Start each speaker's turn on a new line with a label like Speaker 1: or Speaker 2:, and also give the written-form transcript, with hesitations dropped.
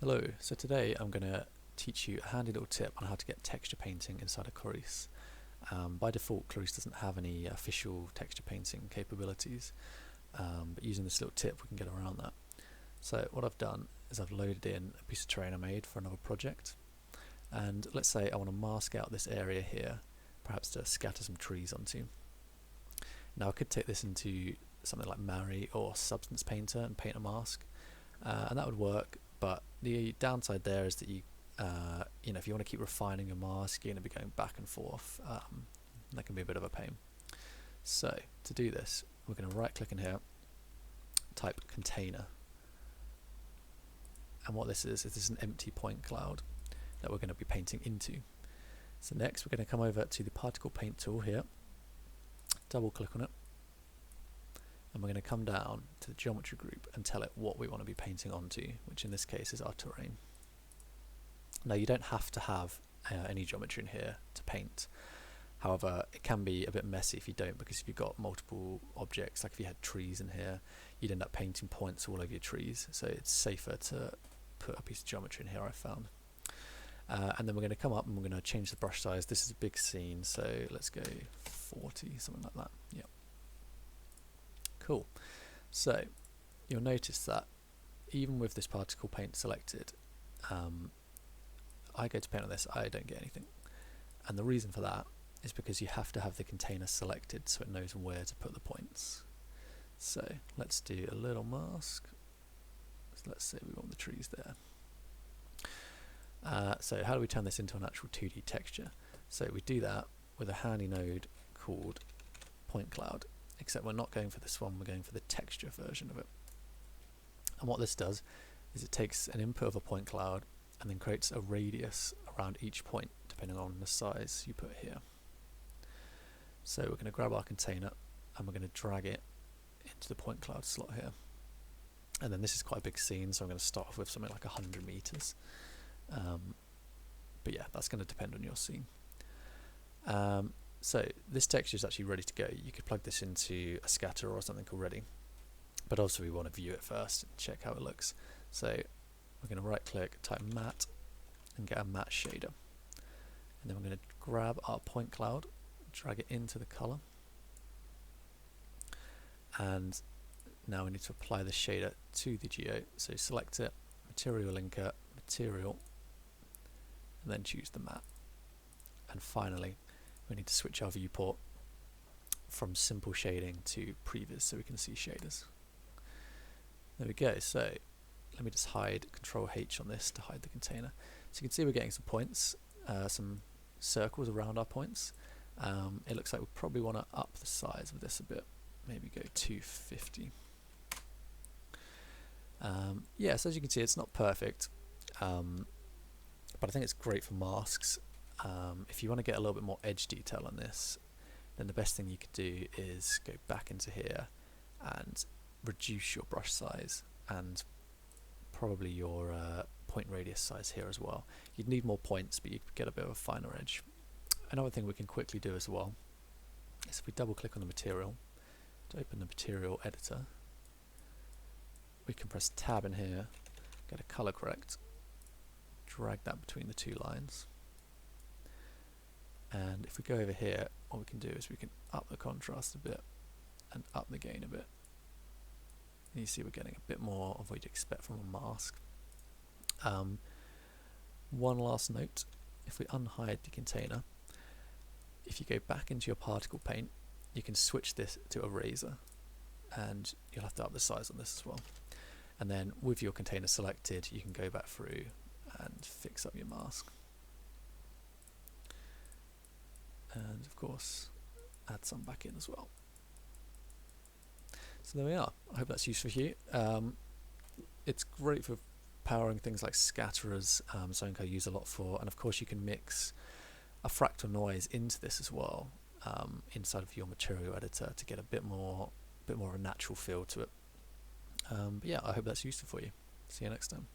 Speaker 1: Hello, so today I'm going to teach you a handy little tip on how to get texture painting inside of Clarisse. By default, Clarisse doesn't have any official texture painting capabilities, but using this little tip we can get around that. So what I've done is I've loaded in a piece of terrain I made for another project, and let's say I want to mask out this area here, perhaps to scatter some trees onto. Now I could take this into something like Mari or Substance Painter and paint a mask, and that would work. But the downside there is that if you want to keep refining your mask, you're going to be going back and forth. That can be a bit of a pain. So to do this, we're going to right click in here, type container, and what this is an empty point cloud that we're going to be painting into. So next we're going to come over to the particle paint tool here, double click on it, and we're going to come down to the geometry group and tell it what we want to be painting onto, which in this case is our terrain. Now you don't have to have any geometry in here to paint. However, it can be a bit messy if you don't, because if you've got multiple objects, like if you had trees in here, you'd end up painting points all over your trees. So it's safer to put a piece of geometry in here, I found. And then we're going to come up and we're going to change the brush size. This is a big scene, so let's go 40, something like that. Yep. Cool. So you'll notice that even with this particle paint selected, I go to paint on this, I don't get anything. And the reason for that is because you have to have the container selected so it knows where to put the points. So let's do a little mask. So let's say we want the trees there. So how do we turn this into an actual 2D texture? So we do that with a handy node called point cloud, except we're not going for this one, we're going for the texture version of it. And what this does is it takes an input of a point cloud and then creates a radius around each point depending on the size you put here. So we're going to grab our container and we're going to drag it into the point cloud slot here. And then this is quite a big scene, so I'm going to start off with something like 100 meters. But yeah, that's going to depend on your scene. So this texture is actually ready to go. You could plug this into a scatter or something already, but also we want to view it first and check how it looks. So we're going to right click, type matte, and get a matte shader. And then we're going to grab our point cloud, drag it into the color, and now we need to apply the shader to the geo. So select it, material linker, material, and then choose the matte. And finally we need to switch our viewport from simple shading to previs so we can see shaders. There we go. So let me just hide Control H on this to hide the container. So you can see we're getting some points, some circles around our points. It looks like we probably want to up the size of this a bit, maybe go 250. Yeah, so as you can see it's not perfect, but I think it's great for masks. If you want to get a little bit more edge detail on this, then the best thing you could do is go back into here and reduce your brush size and probably your point radius size here as well. You'd need more points, but you'd get a bit of a finer edge. Another thing we can quickly do as well is if we double click on the material to open the material editor, we can press tab in here, get a color correct, drag that between the two lines. And if we go over here, what we can do is we can up the contrast a bit and up the gain a bit. And you see we're getting a bit more of what you'd expect from a mask. One last note, if we unhide the container, if you go back into your particle paint, you can switch this to eraser, and you'll have to up the size on this as well. And then with your container selected, you can go back through and fix up your mask. And of course add some back in as well. So there we are. I hope that's useful for you. It's great for powering things like scatterers, something I use a lot for, and of course you can mix a fractal noise into this as well, inside of your material editor to get a bit more of a natural feel to it. But yeah, I hope that's useful for you. See you next time.